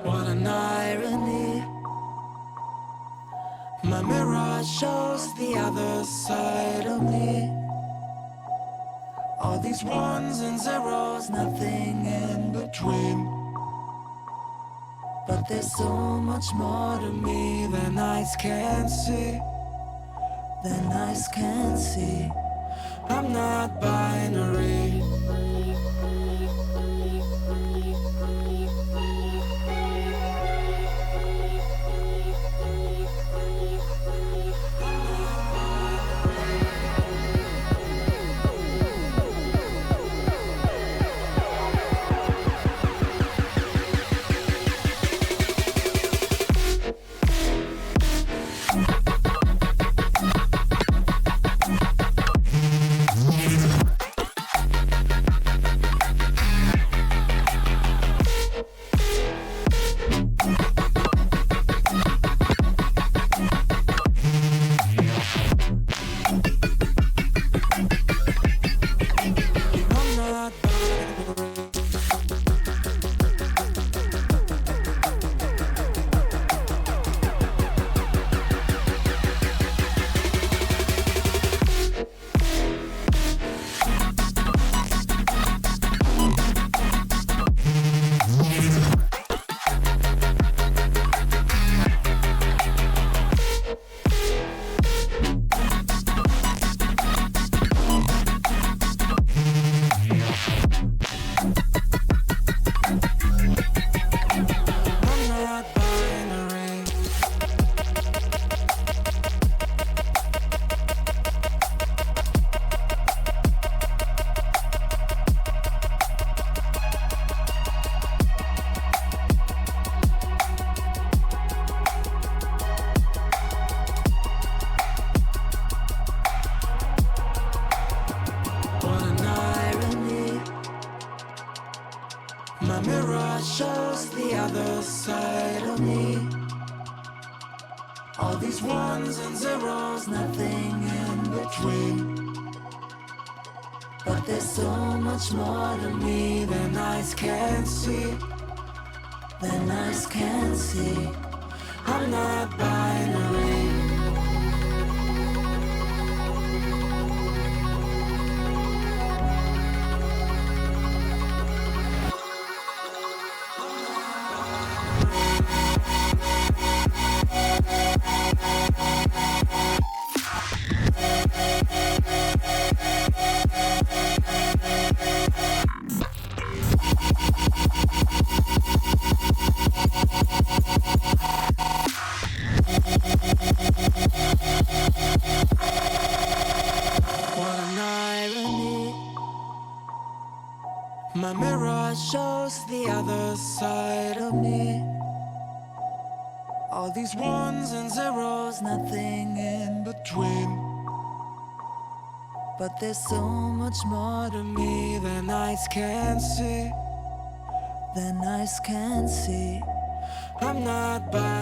What an irony. My mirror shows the other side of me. All these ones and zeros, nothing in between. But there's so much more to me than eyes can see. Than eyes can see. I'm not binary. All these ones and zeros, nothing in between. But there's so much more to me than eyes can see. Than eyes can see. I'm not binary. My mirror shows the other side of me. All these ones and zeros, nothing in between. But there's so much more to me than eyes can see. Than eyes can see. I'm not by